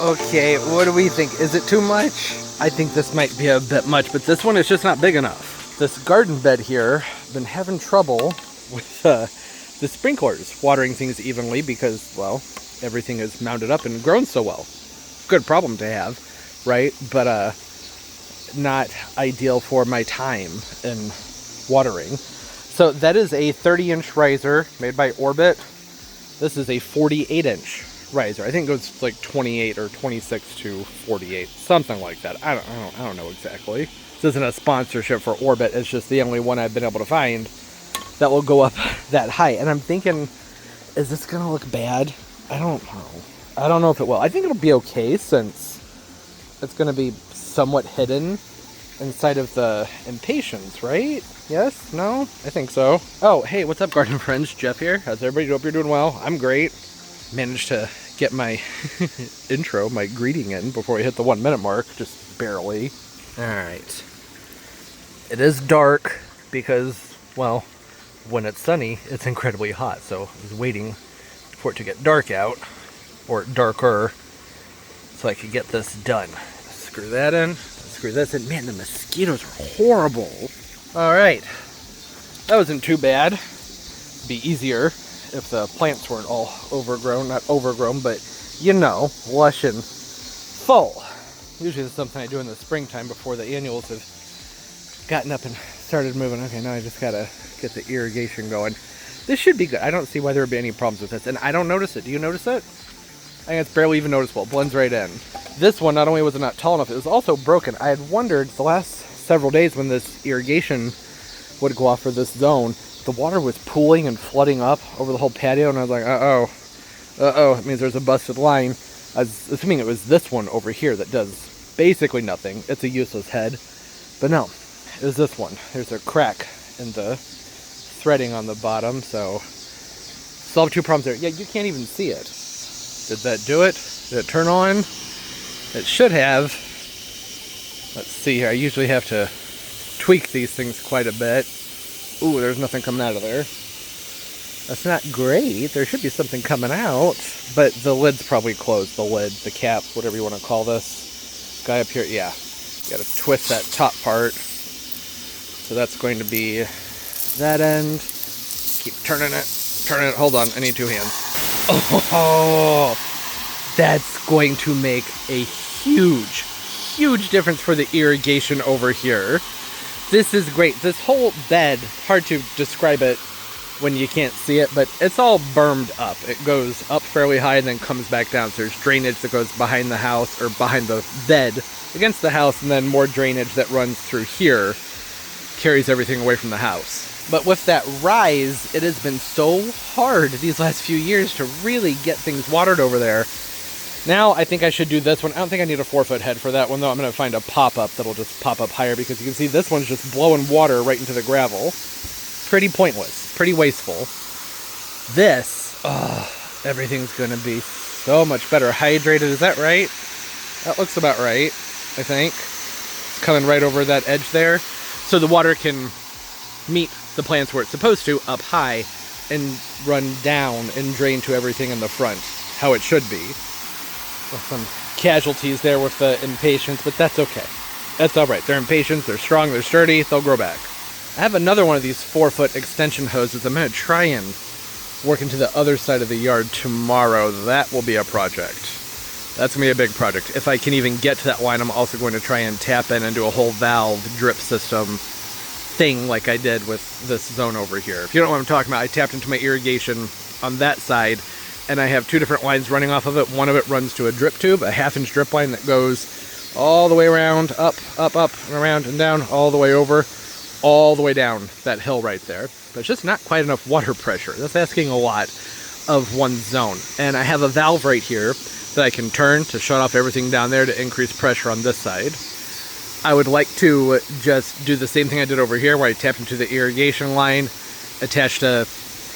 Okay, what do we think? Is it too much? I think this might be a bit much, but this one is just not big enough. This garden bed here, been having trouble with the sprinklers watering things evenly because, well, everything is mounted up and grown so well. Good problem to have, right? But not ideal for my time in watering. So that is a 30-inch riser made by Orbit. This is a 48-inch riser. I think it goes like 28 or 26 to 48, something like that. I don't know exactly. This isn't a sponsorship for Orbit. It's just the only one I've been able to find that will go up that high. And I'm thinking, is this gonna look bad? I don't know. I don't know if it will. I think it'll be okay since it's gonna be somewhat hidden inside of the Impatiens, right? Yes? No? I think so. Oh, hey, what's up, garden friends? Jeff here. How's everybody? Hope you're doing well. I'm great. Managed to get my intro, my greeting in before we hit the 1 minute mark, just barely. All right. It is dark because, well, when it's sunny, it's incredibly hot. So I was waiting for it to get dark out, or darker, so I could get this done. Screw that in. Screw this in. Man, the mosquitoes are horrible. All right. That wasn't too bad. It'd be easier if the plants weren't all overgrown. Not overgrown, but, you know, lush and full. Usually it's something I do in the springtime before the annuals have gotten up and started moving. Okay, now I just gotta get the irrigation going. This should be good. I don't see why there would be any problems with this. And I don't notice it. Do you notice it? I think it's barely even noticeable. It blends right in. This one, not only was it not tall enough, it was also broken. I had wondered the last several days when this irrigation would go off for this zone, the water was pooling and flooding up over the whole patio, and I was like, uh-oh, it means there's a busted line. I was assuming it was this one over here that does basically nothing. It's a useless head. But no, it was this one. There's a crack in the threading on the bottom, so still have two problems there. Yeah, you can't even see it. Did that do it? Did it turn on? It should have. Let's see here. I usually have to tweak these things quite a bit. Ooh, there's nothing coming out of there. That's not great. There should be something coming out, but the lid's probably closed. The lid, the cap, whatever you want to call this. Guy up here, yeah. You gotta twist that top part. So that's going to be that end. Keep turning it. Hold on, I need two hands. Oh, that's going to make a huge difference for the irrigation over here. This is great. This whole bed, hard to describe it when you can't see it, but it's all bermed up. It goes up fairly high and then comes back down. So there's drainage that goes behind the house, or behind the bed against the house, and then more drainage that runs through here, carries everything away from the house. But with that rise, it has been so hard these last few years to really get things watered over there. Now I think I should do this one. I don't think I need a 4-foot head for that one, though. I'm going to find a pop-up that'll just pop up higher, because you can see this one's just blowing water right into the gravel. Pretty pointless. Pretty wasteful. This, everything's going to be so much better. Hydrated, is that right? That looks about right, I think. It's coming right over that edge there. So the water can meet the plants where it's supposed to, up high, and run down and drain to everything in the front, how it should be. Some casualties there with the Impatiens, but that's okay. That's all right. They're Impatiens, they're strong, they're sturdy, they'll grow back. I have another one of these 4-foot extension hoses. I'm going to try and work into the other side of the yard tomorrow. That will be a project. That's going to be a big project. If I can even get to that line, I'm also going to try and tap in and do a whole valve drip system thing like I did with this zone over here. If you don't know what I'm talking about, I tapped into my irrigation on that side, and I have two different lines running off of it. One of it runs to a drip tube, a 1/2-inch drip line that goes all the way around, up, and around, and down, all the way over, all the way down that hill right there. But it's just not quite enough water pressure. That's asking a lot of one zone. And I have a valve right here that I can turn to shut off everything down there to increase pressure on this side. I would like to just do the same thing I did over here, where I tapped into the irrigation line, attached a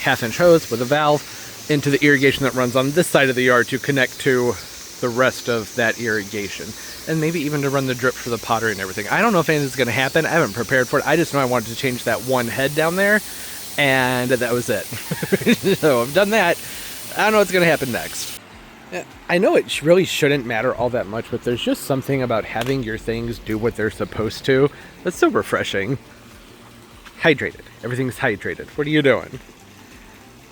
1/2-inch hose with a valve into the irrigation that runs on this side of the yard to connect to the rest of that irrigation. And maybe even to run the drip for the pottery and everything. I don't know if anything's going to happen. I haven't prepared for it. I just know I wanted to change that one head down there, and that was it. So I've done that. I don't know what's going to happen next. I know it really shouldn't matter all that much, but there's just something about having your things do what they're supposed to that's so refreshing. Hydrated. Everything's hydrated. What are you doing?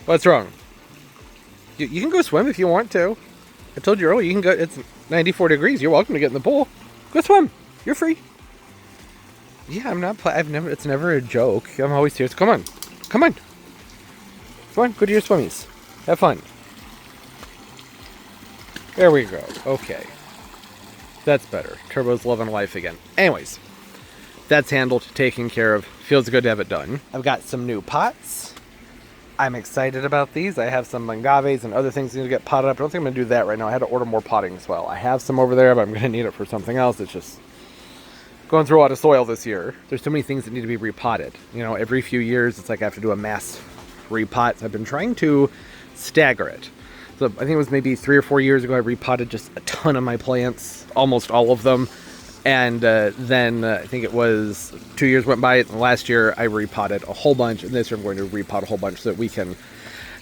What's wrong? You can go swim if you want to. I told you earlier, you can go. It's 94 degrees. You're welcome to get in the pool. Go swim. You're free. Yeah, I'm not. It's never a joke. I'm always serious. Come on. Come on. Come on. Go to your swimmies. Have fun. There we go. Okay. That's better. Turbo's loving life again. Anyways, that's handled, taken care of. Feels good to have it done. I've got some new pots. I'm excited about these. I have some mangaves and other things that need to get potted up. I don't think I'm going to do that right now. I had to order more potting as well. I have some over there, but I'm going to need it for something else. It's just going through a lot of soil this year. There's so many things that need to be repotted. You know, every few years, it's like I have to do a mass repot. So I've been trying to stagger it. So I think it was maybe 3 or 4 years ago, I repotted just a ton of my plants, almost all of them. And then I think it was 2 years went by, and last year I repotted a whole bunch, and this year I'm going to repot a whole bunch so that we can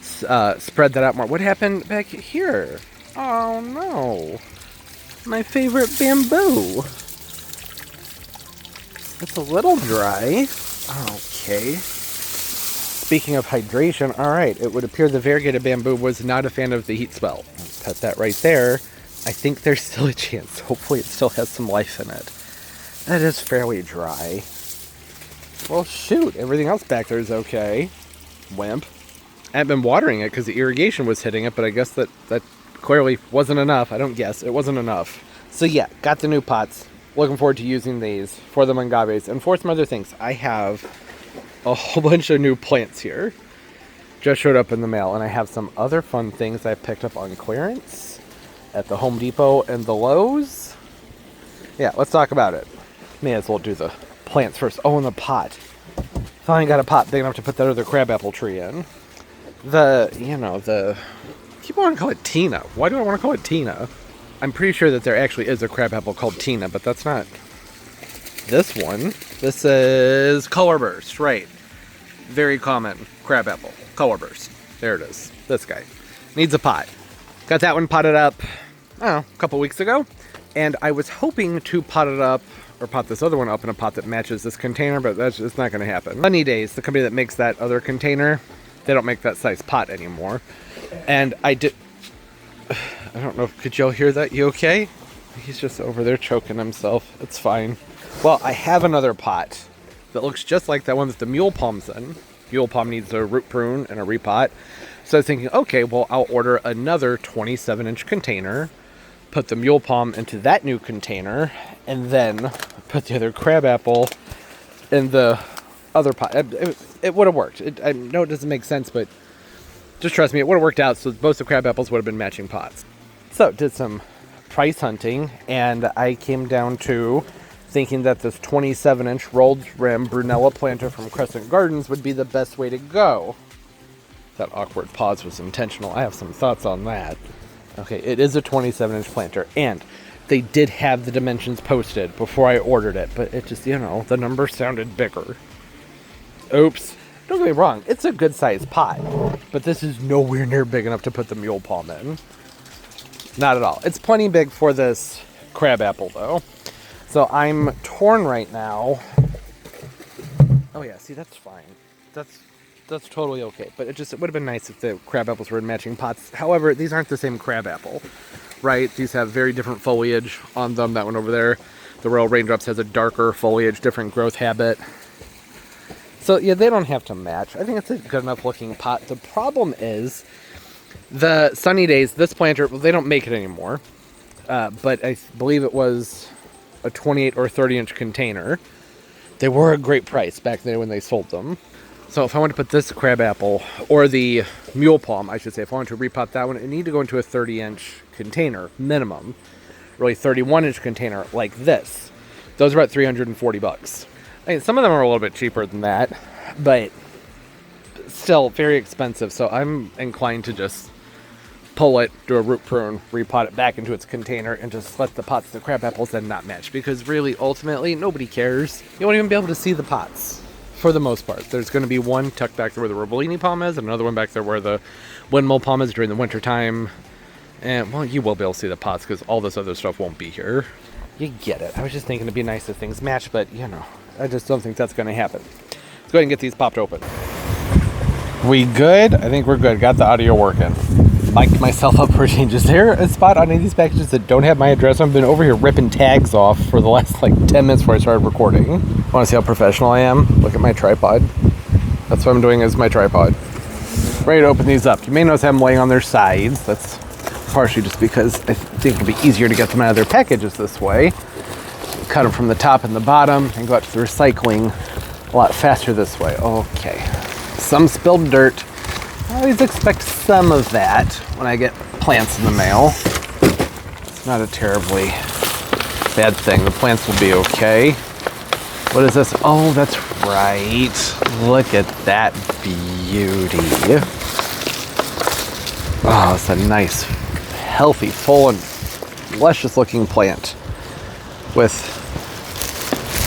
spread that out more. What happened back here? Oh no, my favorite bamboo. It's a little dry. Okay. Speaking of hydration, all right, it would appear the variegated bamboo was not a fan of the heat spell. Cut that right there. I think there's still a chance. Hopefully it still has some life in it. That is fairly dry. Well, shoot. Everything else back there is okay. Wimp. I haven't been watering it because the irrigation was hitting it, but I guess that clearly wasn't enough. I don't guess. It wasn't enough. So yeah, got the new pots. Looking forward to using these for the mangaves and for some other things. I have a whole bunch of new plants here. Just showed up in the mail, and I have some other fun things I picked up on clearance at the Home Depot and the Lowe's. Yeah, let's talk about it. May as well do the plants first. Oh, and the pot. Finally got a pot big enough to put that other crabapple tree in. People want to call it Tina. Why do I want to call it Tina? I'm pretty sure that there actually is a crabapple called Tina, but that's not this one. This is Color Burst, right. Very common crabapple. Color Burst. There it is. This guy. Needs a pot. Got that one potted up, I don't know, a couple weeks ago. And I was hoping to pot it up, or pot this other one up in a pot that matches this container, but that's just not going to happen. Sunny Days, the company that makes that other container, they don't make that size pot anymore. And I don't know, could y'all hear that? You okay? He's just over there choking himself. It's fine. Well, I have another pot that looks just like that one that the mule palm's in. Mule palm needs a root prune and a repot. So I was thinking, okay, well, I'll order another 27-inch container, put the mule palm into that new container, and then put the other crabapple in the other pot. It would have worked. I know it doesn't make sense, but just trust me, it would have worked out, so both the crabapples would have been matching pots. So did some price hunting, and I came down to thinking that this 27-inch rolled rim Brunella planter from Crescent Gardens would be the best way to go. That awkward pause was intentional. I have some thoughts on that. Okay, it is a 27-inch planter, and they did have the dimensions posted before I ordered it, but it just, the number sounded bigger. Oops. Don't get me wrong, it's a good-sized pot, but this is nowhere near big enough to put the mule palm in. Not at all. It's plenty big for this crabapple, though. So I'm torn right now. Oh yeah, see, that's fine. That's totally okay. But it would have been nice if the crabapples were in matching pots. However, these aren't the same crabapple, right? These have very different foliage on them. That one over there, the Royal Raindrops, has a darker foliage, different growth habit. So yeah, they don't have to match. I think it's a good enough looking pot. The problem is the Sunny Days, this planter, well, they don't make it anymore. But I believe it was a 28 or 30-inch container. They were a great price back then when they sold them. So if I want to put this crabapple, or the mule palm, I should say, if I want to repot that one, it need to go into a 30-inch container, minimum. Really 31-inch container like this. Those are about $340. I mean, some of them are a little bit cheaper than that, but still very expensive. So I'm inclined to just pull it, do a root prune, repot it back into its container, and just let the pots, the crabapples, then not match. Because really, ultimately, nobody cares. You won't even be able to see the pots. For the most part, there's going to be one tucked back there where the Robolini palm is, and another one back there where the windmill palm is during the winter time. And, well, you will be able to see the pots because all this other stuff won't be here. You get it. I was just thinking it'd be nice if things match, but, you know, I just don't think that's going to happen. Let's go ahead and get these popped open. We good? I think we're good. Got the audio working. Mic'd myself up for changes. There a spot on any of these packages that don't have my address? I've been over here ripping tags off for the last, like, 10 minutes before I started recording. Want to see how professional I am? Look at my tripod. That's what I'm doing is my tripod. Ready to open these up. You may notice I'm laying on their sides. That's partially just because I think it'd be easier to get them out of their packages this way. Cut them from the top and the bottom and go out to the recycling a lot faster this way. Okay. Some spilled dirt. I always expect some of that when I get plants in the mail. It's not a terribly bad thing. The plants will be okay. What is this? Oh, that's right. Look at that beauty. Oh, it's a nice, healthy, full, and luscious looking plant with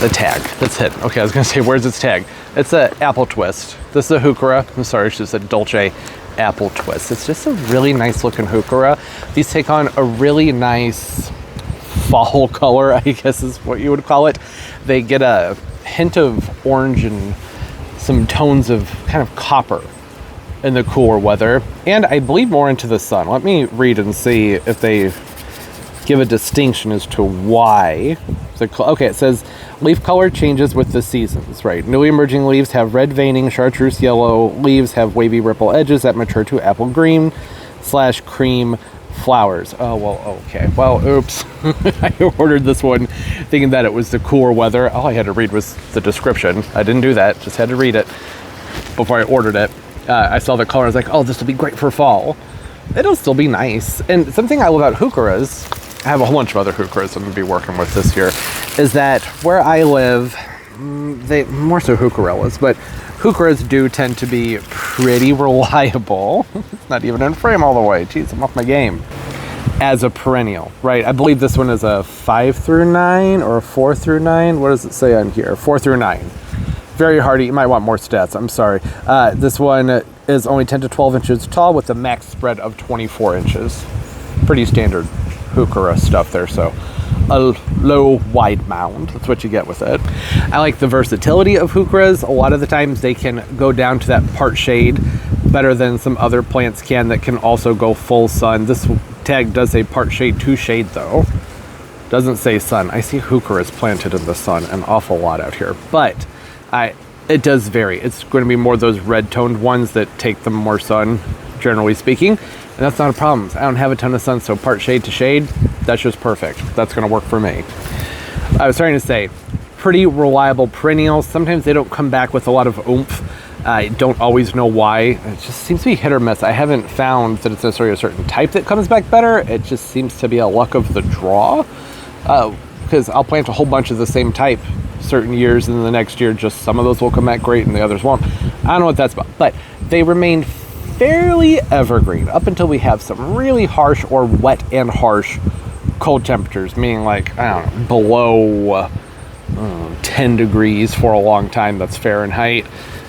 the tag that's hidden. Okay, I was gonna say, where's its tag? It's an apple twist. This is a Heuchera. I'm sorry, it's just a Dolce apple twist. It's just a really nice looking Heuchera. These take on a really nice fall color, I guess is what you would call it. They get a hint of orange and some tones of kind of copper in the cooler weather, and I believe more into the sun. Let me read and see if they give a distinction as to why. Okay, it says leaf color changes with the seasons, right? Newly emerging leaves have red veining, chartreuse yellow leaves have wavy ripple edges that mature to apple green / cream flowers. Oh, well, okay. Well, oops. I ordered this one thinking that it was the cooler weather. All I had to read was the description. I didn't do that, just had to read it before I ordered it. I saw the color, I was like, oh, this will be great for fall. It'll still be nice. And something I love about Heucheras, I have a whole bunch of other Heucheras I'm going to be working with this year, is that where I live, they more so Heucherellas, but Heucheras do tend to be pretty reliable. It's not even in frame all the way. Jeez, I'm off my game. As a perennial, right? I believe this one is a 5 through 9 or a 4 through 9. What does it say on here? 4 through 9. Very hardy. You might want more stats. I'm sorry. This one is only 10 to 12 inches tall with a max spread of 24 inches. Pretty standard Heuchera stuff there. So a low, wide mound. That's what you get with it. I like the versatility of Heucheras. A lot of the times they can go down to that part shade better than some other plants can that can also go full sun. This tag does say part shade to shade though. Doesn't say sun. I see Heucheras planted in the sun an awful lot out here, but it does vary. It's going to be more those red toned ones that take them more sun, generally speaking. And that's not a problem. I don't have a ton of sun, so part shade to shade, that's just perfect. That's going to work for me. I was trying to say, pretty reliable perennials. Sometimes they don't come back with a lot of oomph. I don't always know why. It just seems to be hit or miss. I haven't found that it's necessarily a certain type that comes back better. It just seems to be a luck of the draw. Because I'll plant a whole bunch of the same type certain years, and the next year just some of those will come back great and the others won't. I don't know what that's about, but they remain fairly evergreen up until we have some really harsh or wet and harsh cold temperatures, meaning like, I don't know, below 10 degrees for a long time. That's Fahrenheit.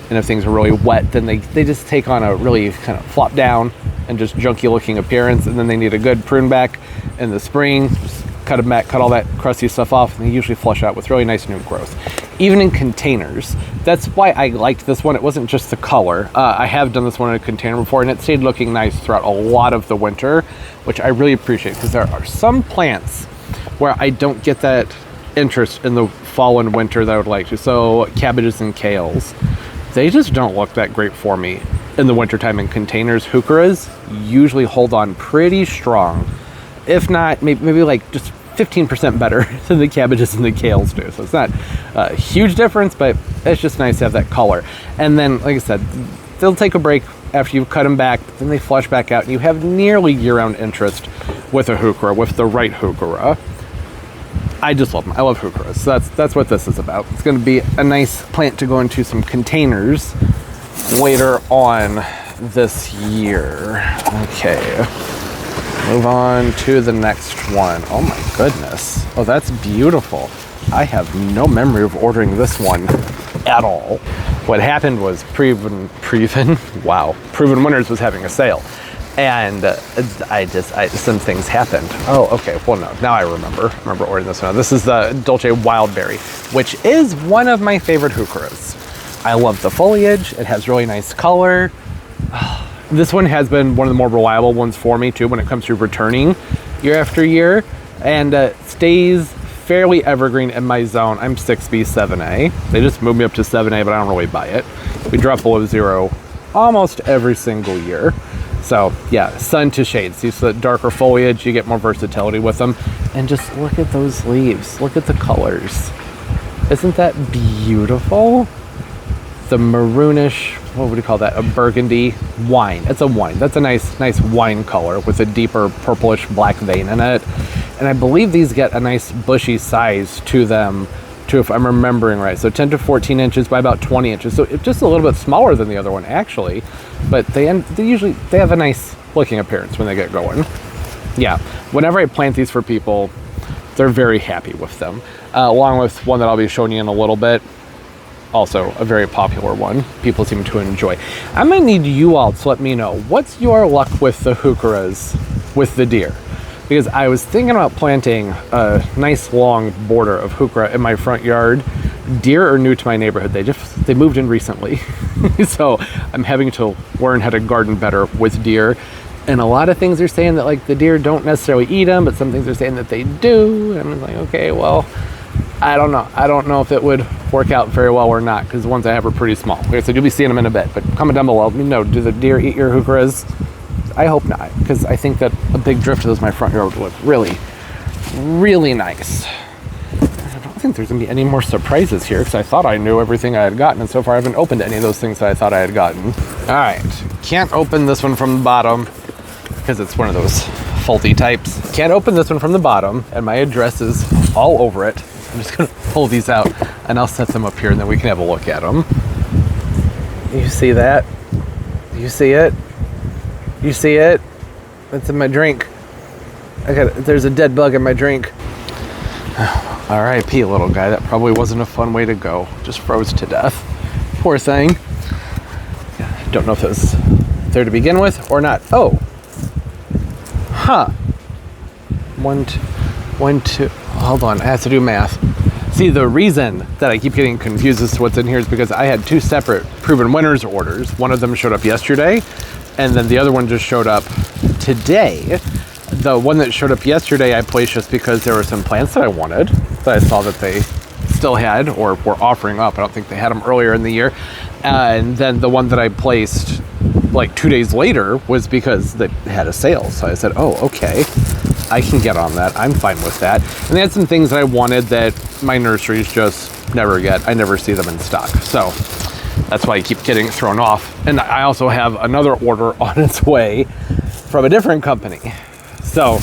And if things are really wet, then they just take on a really kind of flop down and just junky looking appearance, and then they need a good prune back in the spring. Just cut them back, cut all that crusty stuff off, and they usually flush out with really nice new growth. Even in containers. That's why I liked this one. It wasn't just the color. I have done this one in a container before, and it stayed looking nice throughout a lot of the winter, which I really appreciate, because there are some plants where I don't get that interest in the fall and winter that I would like to. So cabbages and kales, they just don't look that great for me in the wintertime in containers. Heucheras usually hold on pretty strong. If not, maybe like just 15% better than the cabbages and the kales do. So it's not a huge difference, but it's just nice to have that color. And then, like I said, they'll take a break after you cut them back, but then they flush back out, and you have nearly year-round interest with a Heuchera, with the right Heuchera. I just love them. I love Heucheras. So that's what this is about. It's going to be a nice plant to go into some containers later on this year. Okay. Move on to the next one. Oh my goodness. Oh, that's beautiful. I have no memory of ordering this one at all. What happened was Proven Winners was having a sale. And some things happened. Oh, okay, well no, now I remember ordering this one. This is the Dolce Wildberry, which is one of my favorite Heucheras. I love the foliage, it has really nice color. This one has been one of the more reliable ones for me too when it comes to returning year after year, and stays fairly evergreen in my zone. I'm 6B, 7A. They just moved me up to 7A, but I don't really buy it. We drop below 0 almost every single year. So yeah, sun to shade. See, so that darker foliage, you get more versatility with them. And just look at those leaves. Look at the colors. Isn't that beautiful? The maroonish, what would you call that? A burgundy wine. It's a wine. That's a nice wine color with a deeper purplish black vein in it. And I believe these get a nice bushy size to them too, if I'm remembering right. So 10 to 14 inches by about 20 inches. So it's just a little bit smaller than the other one actually, but they have a nice looking appearance when they get going. Yeah, whenever I plant these for people, they're very happy with them. Along with one that I'll be showing you in a little bit. Also a very popular one. People seem to enjoy. I might need you all to let me know, what's your luck with the Heucheras with the deer? Because I was thinking about planting a nice long border of Heuchera in my front yard. Deer are new to my neighborhood. They moved in recently. So I'm having to learn how to garden better with deer. And a lot of things are saying that like the deer don't necessarily eat them, but some things are saying that they do. And I'm like, okay, well, I don't know. I don't know if it would work out very well or not, because the ones I have are pretty small. Like I said, you'll be seeing them in a bit, but comment down below, let me know, do the deer eat your Heucheras? I hope not, because I think that a big drift of those in my front yard would look really, really nice. I don't think there's gonna be any more surprises here, because I thought I knew everything I had gotten, and so far I haven't opened any of those things that I thought I had gotten. All right, can't open this one from the bottom, because it's one of those faulty types. Can't open this one from the bottom, and my address is all over it. I'm just gonna pull these out, and I'll set them up here, and then we can have a look at them. You see that? You see it? You see it? It's in my drink. There's a dead bug in my drink. R.I.P. little guy. That probably wasn't a fun way to go. Just froze to death. Poor thing. Don't know if it was there to begin with or not. Oh. Huh. One, two. Hold on. I have to do math. See, the reason that I keep getting confused as to what's in here is because I had two separate proven winners orders. One of them showed up yesterday, and then the other one just showed up today. The one that showed up yesterday I placed just because there were some plants that I wanted that I saw that they still had or were offering up. I don't think they had them earlier in the year. And then the one that I placed like 2 days later was because they had a sale. So I said, oh, okay, I can get on that. I'm fine with that. And they had some things that I wanted that my nurseries just never get. I never see them in stock. So that's why I keep getting thrown off. And I also have another order on its way from a different company. So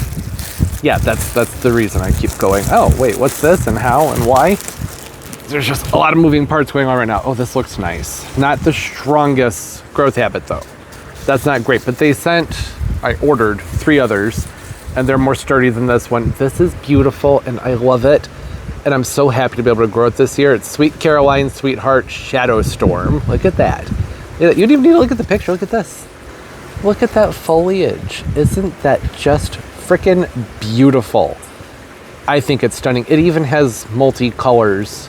yeah, that's the reason I keep going, oh wait, what's this and how and why? There's just a lot of moving parts going on right now. Oh, this looks nice. Not the strongest growth habit though. That's not great, but I ordered 3 others and they're more sturdy than this one. This is beautiful and I love it. And I'm so happy to be able to grow it this year. It's Sweet Caroline, Sweetheart, Shadow Storm. Look at that. You don't even need to look at the picture. Look at this. Look at that foliage. Isn't that just freaking beautiful? I think it's stunning. It even has multi-colors,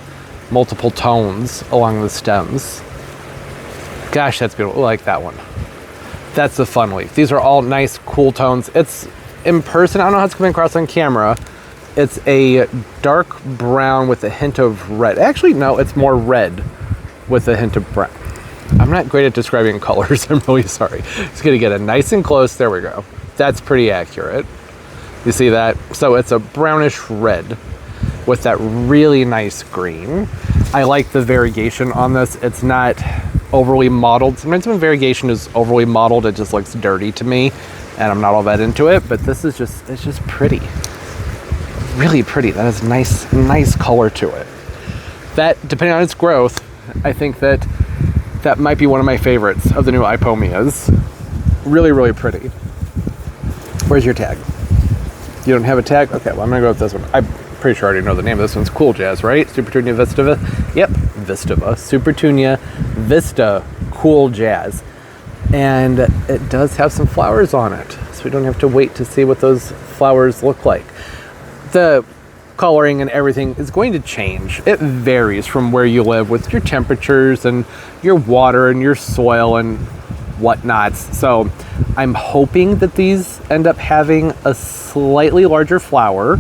multiple tones along the stems. Gosh, that's beautiful. I like that one. That's the fun leaf. These are all nice, cool tones. It's in person, I don't know how it's coming across on camera. It's a dark brown with a hint of red. Actually, no, it's more red with a hint of brown. I'm not great at describing colors. I'm really sorry. Just gonna get it nice and close. There we go. That's pretty accurate. You see that? So it's a brownish red with that really nice green. I like the variegation on this. It's not overly mottled. Sometimes when variegation is overly mottled, it just looks dirty to me, and I'm not all that into it. But this is it's just pretty. Really pretty. That has nice color to it. That, depending on its growth, I think that might be one of my favorites of the new Ipomoeas. Really, really pretty. Where's your tag? You don't have a tag? Okay, well, I'm gonna go with this one. I'm pretty sure I already know the name of this one's Cool Jazz, right? Petunia Vista. Yep, Vista. Petunia Vista Cool Jazz. and it does have some flowers on it, so we don't have to wait to see what those flowers look like. The coloring and everything is going to change. It varies from where you live with your temperatures and your water and your soil and whatnots. So I'm hoping that these end up having a slightly larger flower.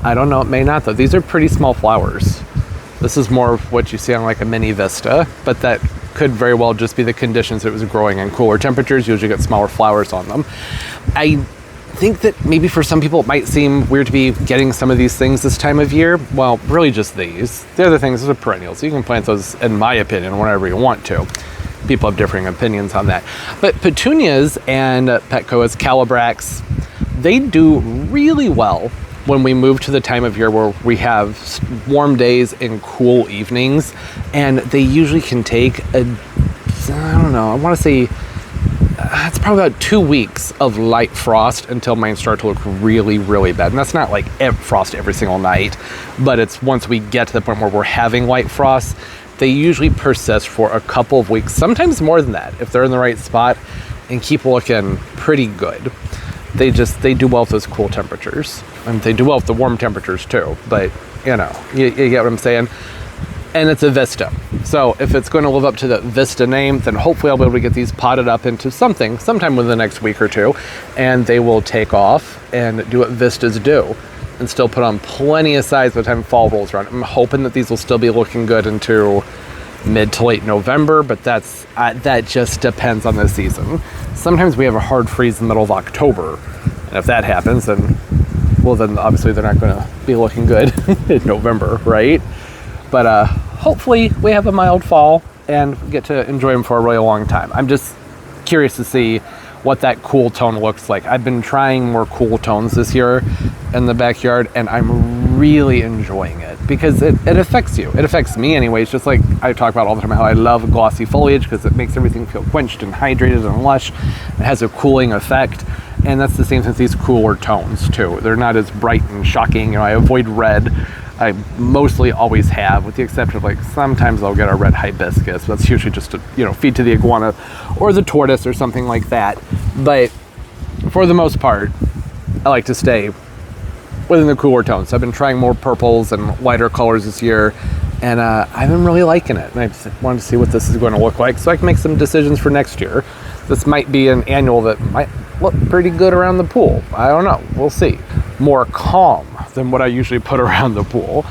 I don't know, it may not though. These are pretty small flowers. This is more of what you see on like a mini vista, but that could very well just be the conditions it was growing in. Cooler temperatures usually get smaller flowers on them. I think that maybe for some people it might seem weird to be getting some of these things this time of year. Well, really just these. The other things are perennials. You can plant those, in my opinion, whenever you want to. People have differing opinions on that. But petunias and Petcoas, calabrax, they do really well when we move to the time of year where we have warm days and cool evenings. And they usually can take I don't know, I want to say it's probably about 2 weeks of light frost until mine start to look really, really bad. And that's not like frost every single night, but it's once we get to the point where we're having light frost, they usually persist for a couple of weeks, sometimes more than that, if they're in the right spot, and keep looking pretty good. They do well with those cool temperatures. And they do well with the warm temperatures too, but you know, you get what I'm saying? And it's a Vista. So if it's going to live up to the Vista name, then hopefully I'll be able to get these potted up into something sometime within the next week or two, and they will take off and do what Vistas do and still put on plenty of size by the time fall rolls around. I'm hoping that these will still be looking good into mid to late November, but that just depends on the season. Sometimes we have a hard freeze in the middle of October, and if that happens, then obviously they're not going to be looking good in November, right? But hopefully we have a mild fall and get to enjoy them for a really long time. I'm just curious to see what that cool tone looks like. I've been trying more cool tones this year in the backyard, and I'm really enjoying it because it affects you. It affects me anyways, just like I talk about all the time how I love glossy foliage because it makes everything feel quenched and hydrated and lush. It has a cooling effect, and that's the same with these cooler tones too. They're not as bright and shocking. You know, I avoid red. I mostly always have, with the exception of like sometimes I'll get a red hibiscus. That's usually just to, you know, feed to the iguana or the tortoise or something like that. But for the most part, I like to stay within the cooler tones. So I've been trying more purples and lighter colors this year, and I've been really liking it. And I just wanted to see what this is going to look like so I can make some decisions for next year. This might be an annual that might look pretty good around the pool. I don't know. We'll see. More calm than what I usually put around the pool.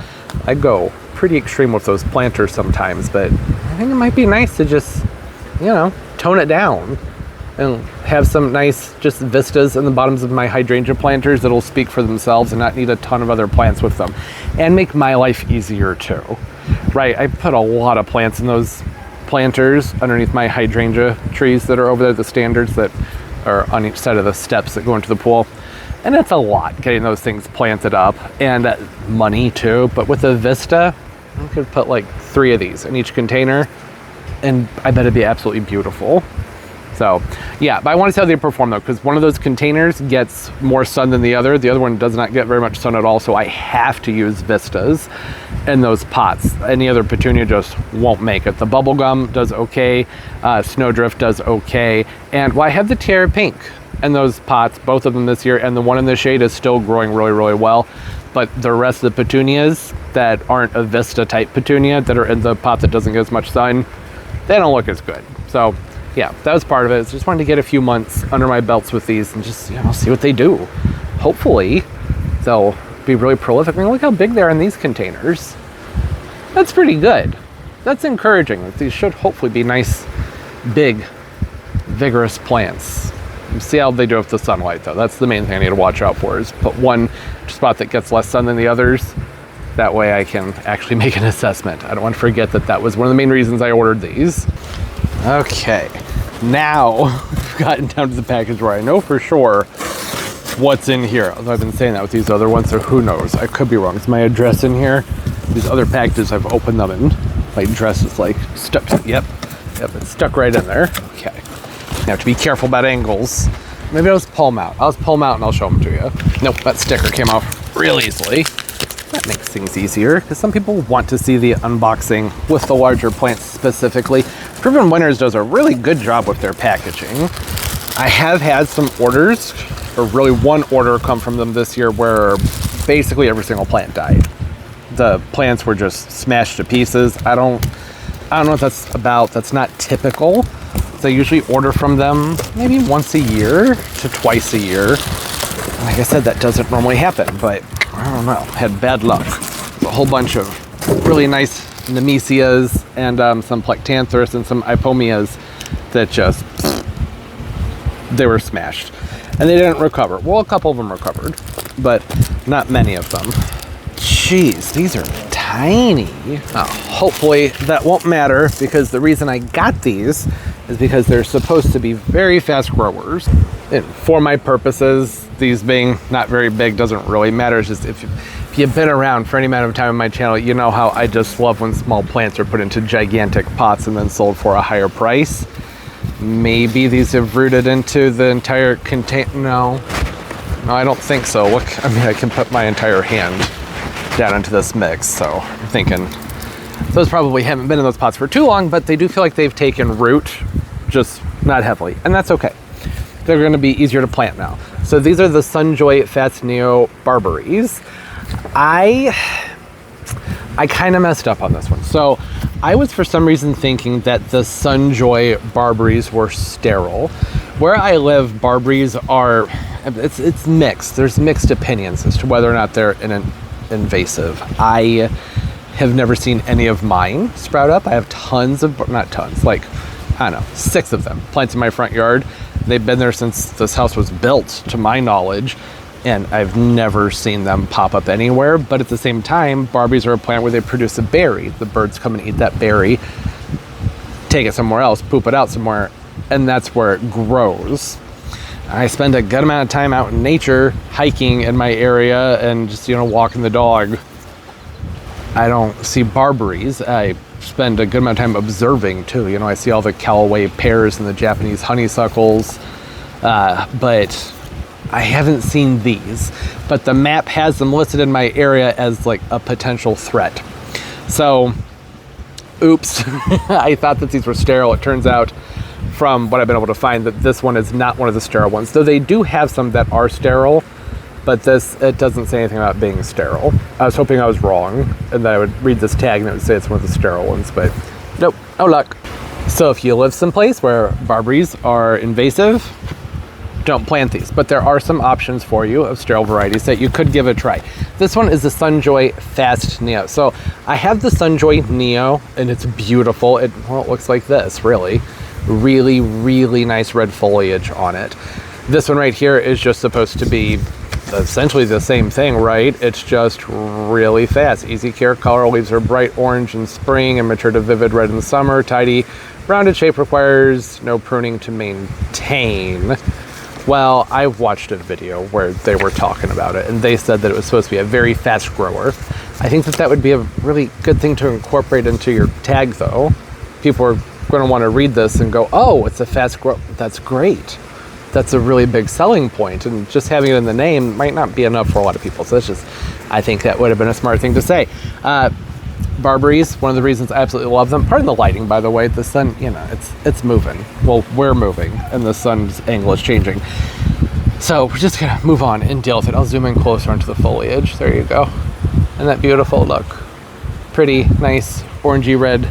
I go pretty extreme with those planters sometimes, but I think it might be nice to just, you know, tone it down and have some nice just vistas in the bottoms of my hydrangea planters that'll speak for themselves and not need a ton of other plants with them, and make my life easier too. Right, I put a lot of plants in those planters underneath my hydrangea trees that are over there, the standards that are on each side of the steps that go into the pool. And it's a lot getting those things planted up, and money too. But with a Vista, I could put like 3 of these in each container, and I bet it'd be absolutely beautiful. So yeah, but I want to see how they perform though, because one of those containers gets more sun than the other. The other one does not get very much sun at all, so I have to use Vistas in those pots. Any other Petunia just won't make it. The bubblegum does okay, Snowdrift does okay, and well, I have the Tiara Pink in those pots, both of them this year, and the one in the shade is still growing really, really well. But the rest of the petunias that aren't a Vista type petunia, that are in the pot that doesn't get as much sun, they don't look as good. So yeah, that was part of it. Just wanted to get a few months under my belts with these and just, you know, see what they do. Hopefully they'll be really prolific. I mean, look how big they are in these containers. That's pretty good. That's encouraging. These should hopefully be nice, big, vigorous plants. See how they do with the sunlight though. That's the main thing I need to watch out for, is put one spot that gets less sun than the others. That way I can actually make an assessment. I don't want to forget that that was one of the main reasons I ordered these. Okay, now we've gotten down to the package where I know for sure what's in here. Although I've been saying that with these other ones, so who knows? I could be wrong. Is my address in here? These other packages, I've opened them and my address is like stuck. Yep, it's stuck right in there. Okay. You have to be careful about angles. Maybe I'll just pull them out. I'll just pull them out and I'll show them to you. Nope, that sticker came off real easily. That makes things easier because some people want to see the unboxing with the larger plants specifically. Proven Winners does a really good job with their packaging. I have had some orders, or really one order come from them this year where basically every single plant died. The plants were just smashed to pieces. I don't know what that's about. That's not typical. So I usually order from them maybe once a year to twice a year. Like I said, that doesn't normally happen, but I don't know. Had bad luck. A whole bunch of really nice Nemesias and some Plectanthrus and some Ipomoeas that just, they were smashed. And they didn't recover. Well, a couple of them recovered, but not many of them. Jeez, these are tiny. Hopefully that won't matter, because the reason I got these is because they're supposed to be very fast growers. And for my purposes, these being not very big doesn't really matter. It's just if you've been around for any amount of time on my channel, you know how I just love when small plants are put into gigantic pots and then sold for a higher price. Maybe these have rooted into the entire container. No, I don't think so. Look, I mean, I can put my entire hand down into this mix, so I'm thinking those probably haven't been in those pots for too long, but they do feel like they've taken root, just not heavily, and that's okay. They're going to be easier to plant now. So these are the Sunjoy Fats Neo Barberries. I kind of messed up on this one. So I was for some reason thinking that the Sunjoy Barberries were sterile. Where I live, Barberries are, it's mixed. There's mixed opinions as to whether or not they're invasive. I have never seen any of mine sprout up. I have tons of, not tons, like, I don't know, 6 of them plants in my front yard. They've been there since this house was built, to my knowledge, and I've never seen them pop up anywhere. But at the same time, Barberries are a plant where they produce a berry. The birds come and eat that berry, take it somewhere else, poop it out somewhere, and that's where it grows. I spend a good amount of time out in nature, hiking in my area, and just, walking the dog. I don't see Barberries. I spend a good amount of time observing too. I see all the Callaway pears and the Japanese honeysuckles, but I haven't seen these. But the map has them listed in my area as like a potential threat. So, oops, I thought that these were sterile. It turns out, from what I've been able to find, that this one is not one of the sterile ones. Though they do have some that are sterile, but it doesn't say anything about being sterile. I was hoping I was wrong, and that I would read this tag and it would say it's one of the sterile ones, but nope, no luck. So if you live someplace where Barberries are invasive, don't plant these. But there are some options for you of sterile varieties that you could give a try. This one is the Sunjoy Fast Neo. So I have the Sunjoy Neo, and it's beautiful. It looks like this, really. Really, really nice red foliage on it. This one right here is just supposed to be essentially the same thing, right? It's just really fast. Easy care color, leaves are bright orange in spring and mature to vivid red in the summer. Tidy, rounded shape, requires no pruning to maintain. Well, I watched a video where they were talking about it, and they said that it was supposed to be a very fast grower. I think that would be a really good thing to incorporate into your tag, though. People are going to want to read this and go, oh, it's a fast grower. That's great. That's a really big selling point, and just having it in the name might not be enough for a lot of people. So it's just, I think that would have been a smart thing to say. Barberries, one of the reasons I absolutely love them. Pardon the lighting, by the way. The sun, it's moving. Well, we're moving, and the sun's angle is changing. So we're just gonna move on and deal with it. I'll zoom in closer onto the foliage. There you go. Isn't that beautiful? Look, pretty nice orangey red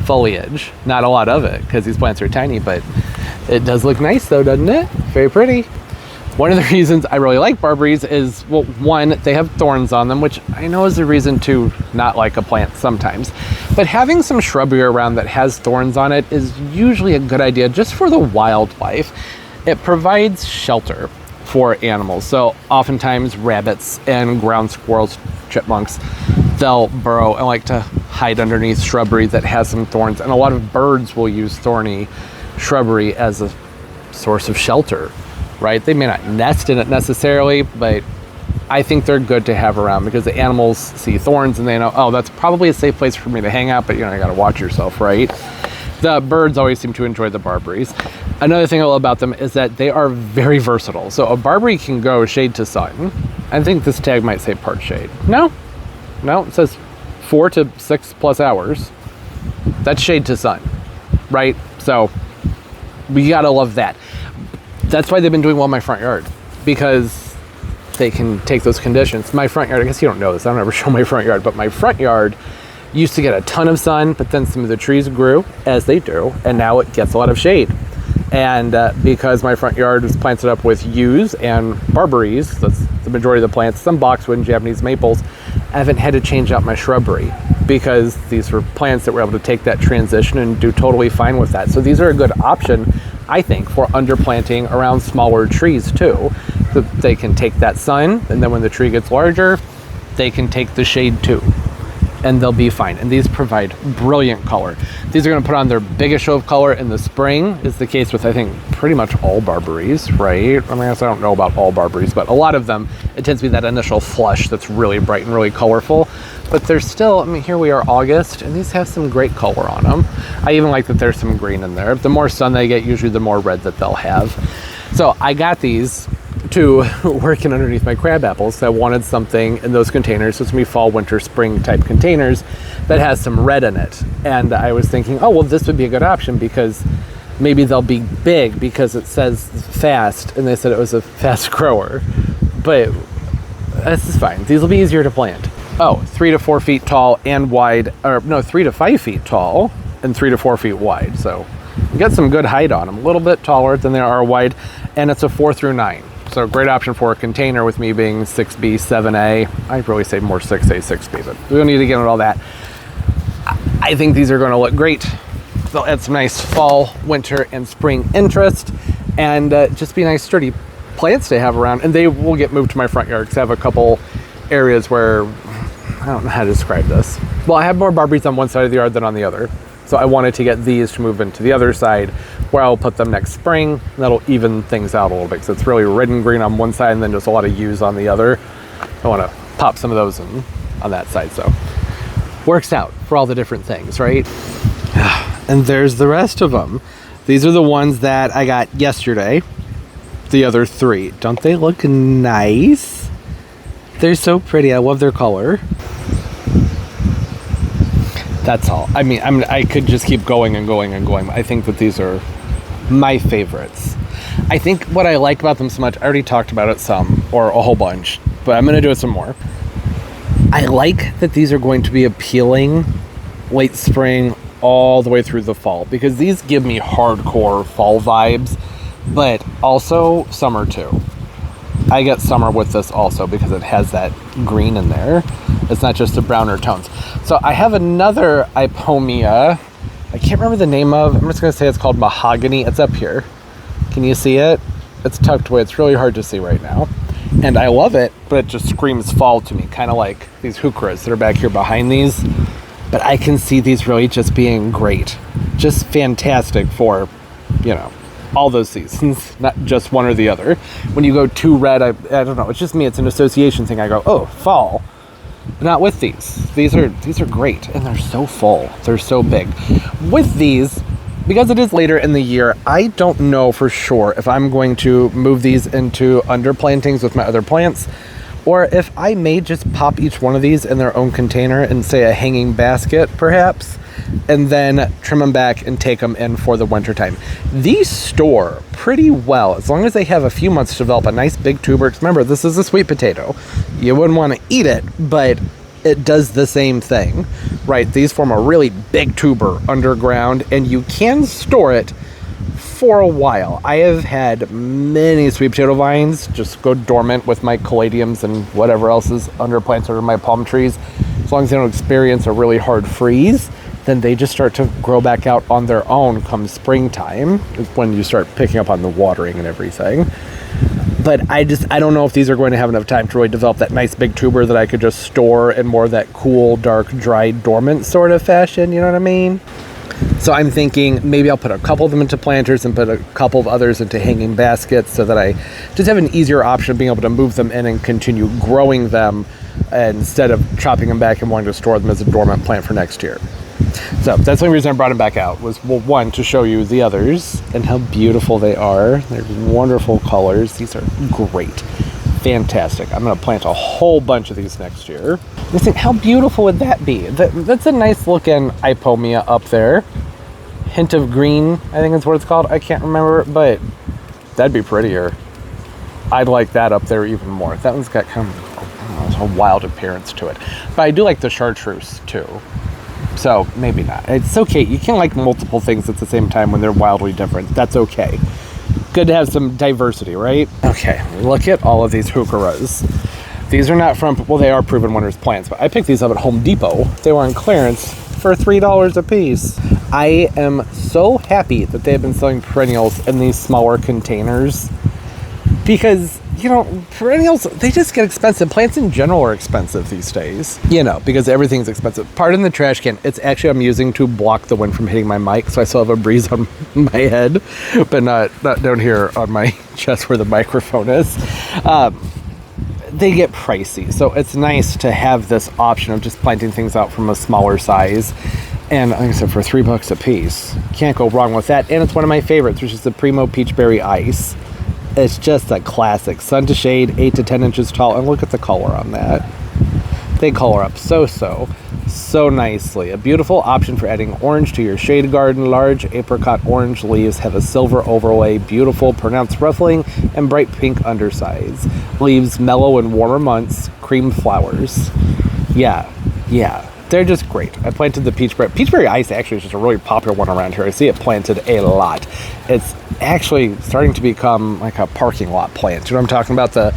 foliage. Not a lot of it because these plants are tiny, but it does look nice though, doesn't it? Very pretty. One of the reasons I really like Barberries is, well, one, they have thorns on them, which I know is a reason to not like a plant sometimes. But having some shrubbery around that has thorns on it is usually a good idea just for the wildlife. It provides shelter for animals. So oftentimes rabbits and ground squirrels, chipmunks, they'll burrow and like to hide underneath shrubbery that has some thorns. And a lot of birds will use thorny shrubbery as a source of shelter, right? They may not nest in it necessarily, but I think they're good to have around because the animals see thorns and they know, oh, that's probably a safe place for me to hang out, but you gotta watch yourself, right? The birds always seem to enjoy the Barberries. Another thing I love about them is that they are very versatile. So a Barberry can go shade to sun. I think this tag might say part shade. No? No, it says 4 to 6 plus hours. That's shade to sun, right? So we gotta love that. That's why they've been doing well in my front yard, because they can take those conditions. My front yard, I guess you don't know this, I don't ever show my front yard, but my front yard used to get a ton of sun, but then some of the trees grew, as they do, and now it gets a lot of shade. And because my front yard was planted up with yews and barberries, that's the majority of the plants, some boxwood and Japanese maples, I haven't had to change out my shrubbery, because these were plants that were able to take that transition and do totally fine with that. So these are a good option, I think, for underplanting around smaller trees too. So they can take that sun, and then when the tree gets larger, they can take the shade too, and they'll be fine. And these provide brilliant color. These are going to put on their biggest show of color in the spring, is the case with, I think, pretty much all barberries, right? I mean, I don't know about all barberries, but a lot of them, it tends to be that initial flush that's really bright and really colorful. But there's still, I mean, here we are August, and these have some great color on them. I even like that there's some green in there. The more sun they get, usually the more red that they'll have. So I got these to working underneath my crab apples. I wanted something in those containers, so it's gonna be fall, winter, spring type containers that has some red in it. And I was thinking, oh, well, this would be a good option, because maybe they'll be big, because it says fast, and they said it was a fast grower. But this is fine. These will be easier to plant. Oh, 3 to 4 feet tall and wide, or no, 3 to 5 feet tall and 3 to 4 feet wide. So you get some good height on them, a little bit taller than they are wide, and it's a 4 through 9. So a great option for a container, with me being 6B, 7A. I'd really say more 6A, 6B, but we don't need to get into all that. I think these are going to look great. They'll add some nice fall, winter, and spring interest, and just be nice, sturdy plants to have around. And they will get moved to my front yard, because I have a couple areas where, I don't know how to describe this. Well, I have more barberries on one side of the yard than on the other. So I wanted to get these to move into the other side, where I'll put them next spring, and that'll even things out a little bit. So it's really red and green on one side, and then just a lot of yews on the other. I want to pop some of those in on that side. So works out for all the different things, right? And there's the rest of them. These are the ones that I got yesterday. The other 3. Don't they look nice? They're so pretty. I love their color. That's all. I mean, I could just keep going and going and going. I think that these are my favorites. I think what I like about them so much, I already talked about it some, or a whole bunch, but I'm going to do it some more. I like that these are going to be appealing late spring all the way through the fall, because these give me hardcore fall vibes, but also summer too. I get summer with this also, because it has that green in there. It's not just the browner tones. So I have another Ipomia. I can't remember the name of. I'm just going to say it's called Mahogany. It's up here. Can you see it? It's tucked away. It's really hard to see right now. And I love it, but it just screams fall to me. Kind of like these Heucheras that are back here behind these. But I can see these really just being great. Just fantastic for, you know, all those seasons, not just one or the other. When you go too red, I don't know, it's just me, it's an association thing. I go, oh, fall. But not with these. These are great, and they're so full. They're so big. With these, because it is later in the year, I don't know for sure if I'm going to move these into underplantings with my other plants, or if I may just pop each one of these in their own container and say a hanging basket, perhaps, and then trim them back and take them in for the winter time. These store pretty well, as long as they have a few months to develop a nice big tuber. Remember, this is a sweet potato. You wouldn't want to eat it, but it does the same thing, right? These form a really big tuber underground, and you can store it for a while. I have had many sweet potato vines just go dormant with my caladiums and whatever else is under plants or my palm trees. As long as they don't experience a really hard freeze, then they just start to grow back out on their own come springtime, when you start picking up on the watering and everything. But I don't know if these are going to have enough time to really develop that nice big tuber that I could just store in more of that cool, dark, dry, dormant sort of fashion, you know what I mean? So I'm thinking maybe I'll put a couple of them into planters and put a couple of others into hanging baskets, so that I just have an easier option of being able to move them in and continue growing them, instead of chopping them back and wanting to store them as a dormant plant for next year. So that's the only reason I brought them back out, was, well, one, to show you the others and how beautiful they are. They're wonderful colors. These are great. fantastic. I'm going to plant a whole bunch of these next year. You think, how beautiful would that be? That's a nice looking Ipomia up there. Hint of green, I think is what it's called. I can't remember, but that'd be prettier. I'd like that up there even more. That one's got kind of a wild appearance to it. But I do like the chartreuse too. So maybe not. It's okay. You can like multiple things at the same time when they're wildly different. That's okay. Good to have some diversity, right? Okay, look at all of these Heucheras. These are not from, well, they are Proven Winners plants, but I picked these up at Home Depot. They were on clearance for $3 a piece. I am so happy that they have been selling perennials in these smaller containers because, you know, perennials, they just get expensive. Plants in general are expensive these days, you know, because everything's expensive. Pardon the trash can. It's actually, I'm using to block the wind from hitting my mic, so I still have a breeze on my head, but not down here on my chest where the microphone is. They get pricey, so it's nice to have this option of just planting things out from a smaller size. And like I said, for $3 a piece, can't go wrong with that. And it's one of my favorites, which is the Primo Peachberry Ice. It's just a classic. Sun to shade, 8 to 10 inches tall. And look at the color on that. They color up so nicely. A beautiful option for adding orange to your shade garden. Large apricot orange leaves have a silver overlay, beautiful, pronounced ruffling, and bright pink undersides. Leaves mellow in warmer months, cream flowers. Yeah. They're just great. I planted the Peachberry Ice actually is just a really popular one around here. I see it planted a lot. It's actually starting to become like a parking lot plant. You know what I'm talking about? The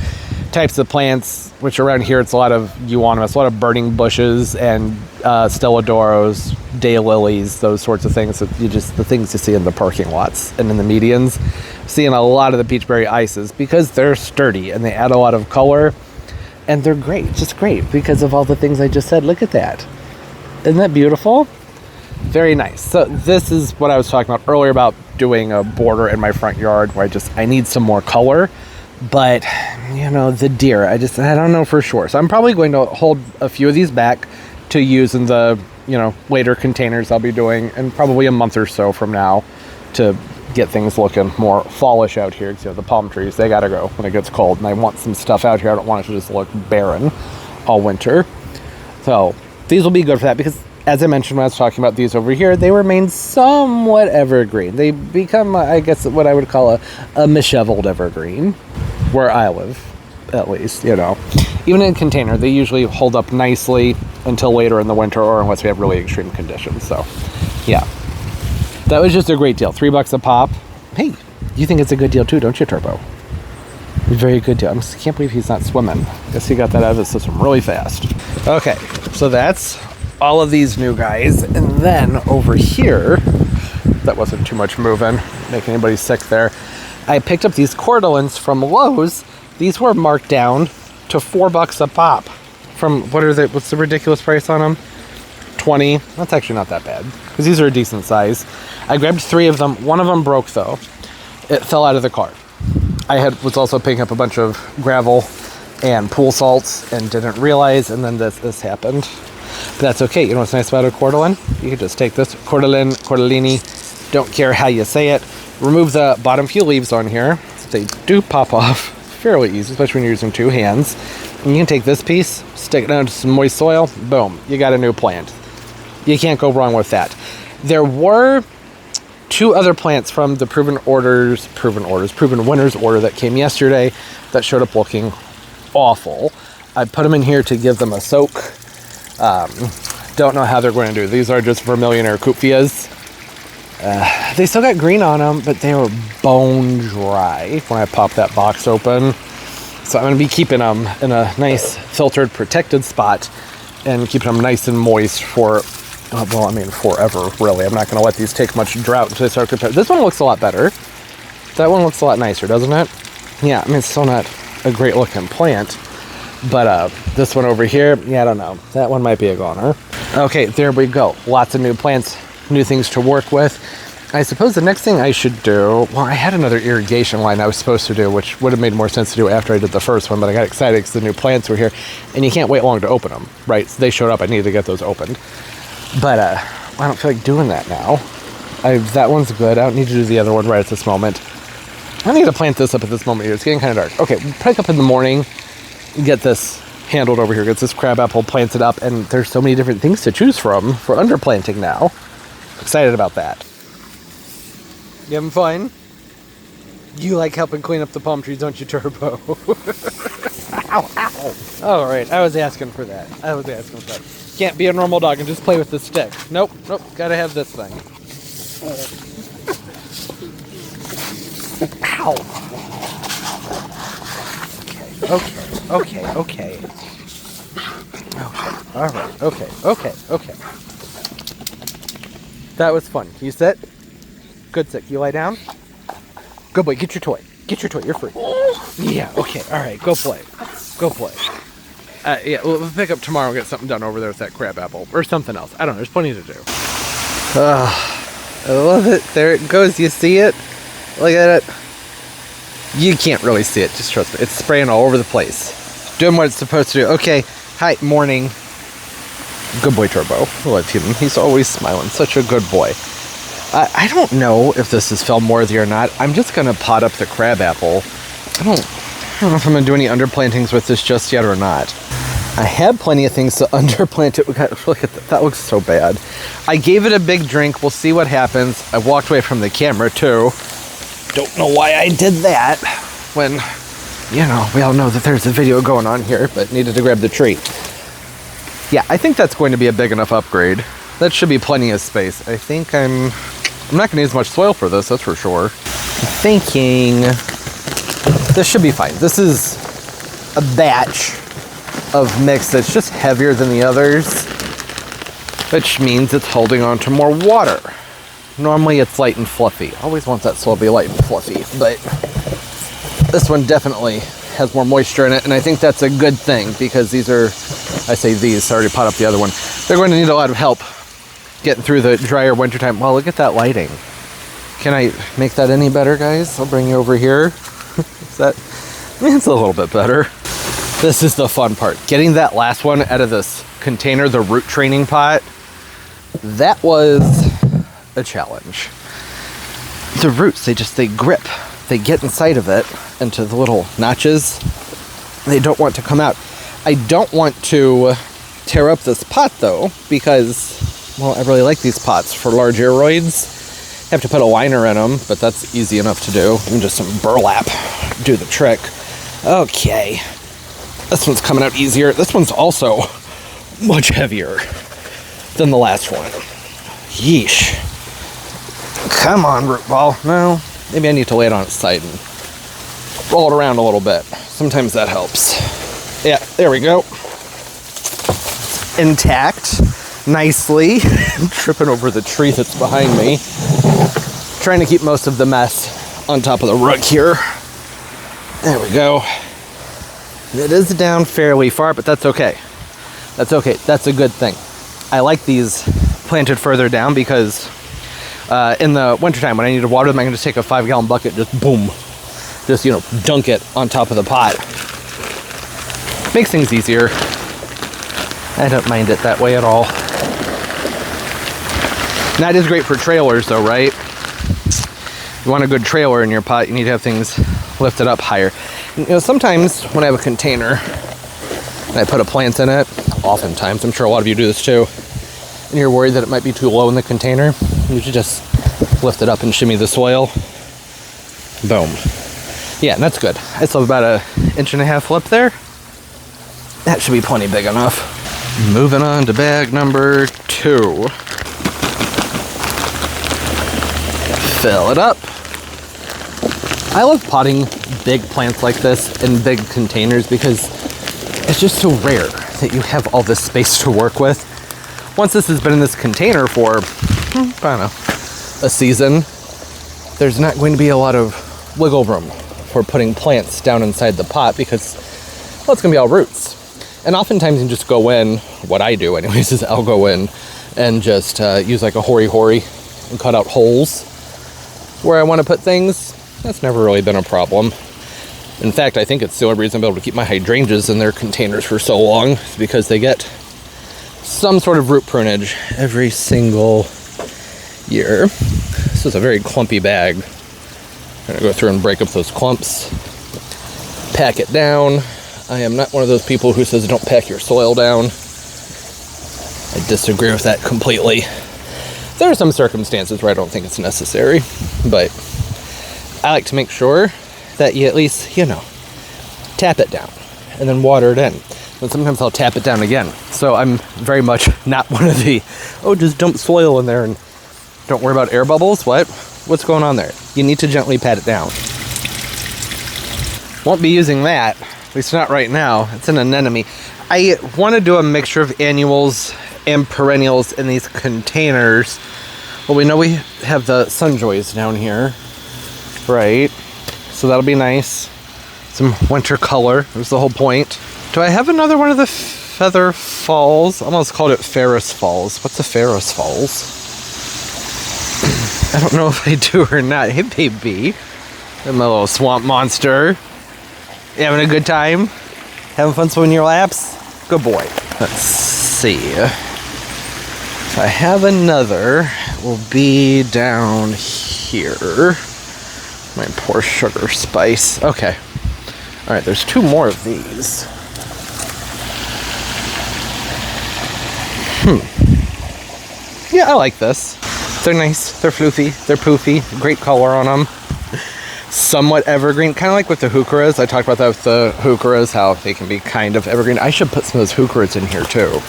types of plants, which around here it's a lot of euonymus, a lot of burning bushes and stelladoros, daylilies, those sorts of things. The things you see in the parking lots and in the medians. Seeing a lot of the Peachberry Ices because they're sturdy and they add a lot of color and they're great, just great because of all the things I just said. Look at that. Isn't that beautiful? Very nice. So this is what I was talking about earlier about doing a border in my front yard where I need some more color. But, you know, the deer, I don't know for sure. So I'm probably going to hold a few of these back to use in the, you know, later containers I'll be doing in probably a month or so from now to get things looking more fallish out here. Because, you know, the palm trees, they got to go when it gets cold. And I want some stuff out here. I don't want it to just look barren all winter. So these will be good for that because, as I mentioned when I was talking about these over here, they remain somewhat evergreen. They become, I guess, what I would call a misheveled evergreen, where I live, at least, you know. Even in a container, they usually hold up nicely until later in the winter or unless we have really extreme conditions. So, yeah. That was just a great deal. $3 a pop. Hey, you think it's a good deal too, don't you, Turbo? Very good deal. I can't believe he's not swimming. Guess he got that out of his system really fast. Okay, so that's all of these new guys. And then over here, that wasn't too much moving, make anybody sick there. I picked up these cordylines from Lowe's. These were marked down to $4 a pop. From, what's the ridiculous price on them? 20. That's actually not that bad, because these are a decent size. I grabbed 3 of them. One of them broke though. It fell out of the cart. I was also picking up a bunch of gravel and pool salts and didn't realize, and then this happened. But that's okay. You know what's nice about a cordyline? You can just take this cordylini, don't care how you say it, remove the bottom few leaves on here. They do pop off fairly easy, especially when you're using 2 hands. And you can take this piece, stick it down to some moist soil, boom, you got a new plant. You can't go wrong with that. There were 2 other plants from the Proven Winners order that came yesterday that showed up looking awful. I put them in here to give them a soak. Don't know how they're going to do. These are just Vermillionaire Kupfias. They still got green on them, but they were bone dry when I popped that box open. So I'm going to be keeping them in a nice filtered, protected spot and keeping them nice and moist for, well, I mean, forever, really. I'm not going to let these take much drought until they start comparing. This one looks a lot better. That one looks a lot nicer, doesn't it? Yeah, I mean, it's still not a great looking plant. But this one over here, yeah, I don't know. That one might be a goner. Okay, there we go. Lots of new plants, new things to work with. I suppose the next thing I should do, well, I had another irrigation line I was supposed to do, which would have made more sense to do after I did the first one, but I got excited because the new plants were here, and you can't wait long to open them, right? So they showed up, I needed to get those opened. But I don't feel like doing that now. That one's good. I don't need to do the other one right at this moment. I need to plant this up at this moment here. It's getting kind of dark. Okay, we'll pick up in the morning, get this handled over here, get this crabapple planted up, and there's so many different things to choose from for underplanting now. Excited about that. You having fun? You like helping clean up the palm trees, don't you, Turbo? Ow, ow. All right, I was asking for that. Can't be a normal dog and just play with the stick. Nope, gotta have this thing. Ow. Okay. All right, okay. That was fun. Can you sit? Good sit. Can you lie down? Good boy, get your toy. You're free. Yeah, okay, all right, go play. Yeah, we'll pick up tomorrow and get something done over there with that crabapple. Or something else. I don't know, there's plenty to do. I love it. There it goes, you see it? Look at it. You can't really see it, just trust me. It's spraying all over the place. Doing what it's supposed to do. Okay, hi, morning. Good boy, Turbo. I love him. He's always smiling. Such a good boy. I don't know if this is film worthy or not. I'm just going to pot up the crabapple. I don't know if I'm going to do any underplantings with this just yet or not. I had plenty of things to underplant it. Look at that. That looks so bad. I gave it a big drink. We'll see what happens. I walked away from the camera too. Don't know why I did that when, you know, we all know that there's a video going on here, but needed to grab the tree. Yeah, I think that's going to be a big enough upgrade. That should be plenty of space. I think I'm not going to use much soil for this, that's for sure. I'm thinking this should be fine. This is a batch of mix that's just heavier than the others, which means it's holding on to more water. Normally it's light and fluffy. Always want that soil to be light and fluffy, but this one definitely has more moisture in it, and I think that's a good thing because these are, I say these, I already pot up the other one. They're going to need a lot of help getting through the drier wintertime. Well, look at that lighting. Can I make that any better, guys? I'll bring you over here. Is that, I mean, it's a little bit better. This is the fun part. Getting that last one out of this container, the root training pot, that was a challenge. The roots, they grip. They get inside of it into the little notches. They don't want to come out. I don't want to tear up this pot though, because, well, I really like these pots for large aeroids. Have to put a liner in them, but that's easy enough to do. And just some burlap do the trick. Okay. This one's coming out easier. This one's also much heavier than the last one. Yeesh. Come on, root ball. No, maybe I need to lay it on its side and roll it around a little bit. Sometimes that helps. Yeah, there we go. Intact. Nicely. I'm tripping over the tree that's behind me. Trying to keep most of the mess on top of the rug here. There we go. It is down fairly far, but that's okay. That's okay. That's a good thing. I like these planted further down because in the wintertime when I need to water them, I can just take a 5-gallon bucket, just boom. Just, you know, dunk it on top of the pot. Makes things easier. I don't mind it that way at all. That is great for trailers though, right? You want a good trailer in your pot, you need to have things lifted up higher. You know, sometimes when I have a container and I put a plant in it, oftentimes, I'm sure a lot of you do this too, and you're worried that it might be too low in the container, you should just lift it up and shimmy the soil. Boom. Yeah, and that's good. I still have about 1.5 inch lip there. That should be plenty big enough. Moving on to bag number 2. Fill it up. I love potting big plants like this in big containers because it's just so rare that you have all this space to work with. Once this has been in this container for, I don't know, a season, there's not going to be a lot of wiggle room for putting plants down inside the pot because, well, it's going to be all roots. And oftentimes you can just go in, what I do anyways, is I'll go in and just use like a hori-hori and cut out holes where I want to put things. That's never really been a problem. In fact, I think it's the only reason I'm able to keep my hydrangeas in their containers for so long, is because they get some sort of root prunage every single year. This is a very clumpy bag. I'm gonna go through and break up those clumps, pack it down. I am not one of those people who says don't pack your soil down. I disagree with that completely. There are some circumstances where I don't think it's necessary, but I like to make sure that you at least, you know, tap it down and then water it in. And sometimes I'll tap it down again. So I'm very much not one of the, oh, just dump soil in there and don't worry about air bubbles. What's going on there? You need to gently pat it down. Won't be using that, at least not right now. It's an anemone. I want to do a mixture of annuals and perennials in these containers. Well, we know we have the Sunjoys down here, right? So that'll be nice. Some winter color, was the whole point. Do I have another one of the feather falls? I almost called it Ferris Falls. What's a Ferris Falls? I don't know if I do or not. Hey, baby. I'm a little swamp monster. You having a good time? Having fun swimming your laps? Good boy. Let's see. If I have another, it will be down here. My poor sugar spice. Okay. All right, there's 2 more of these. Yeah, I like this. They're nice, they're floofy, they're poofy, great color on them. Somewhat evergreen, kind of like with the Heucheras. I talked about that with the Heucheras, how they can be kind of evergreen. I should put some of those Heucheras in here too.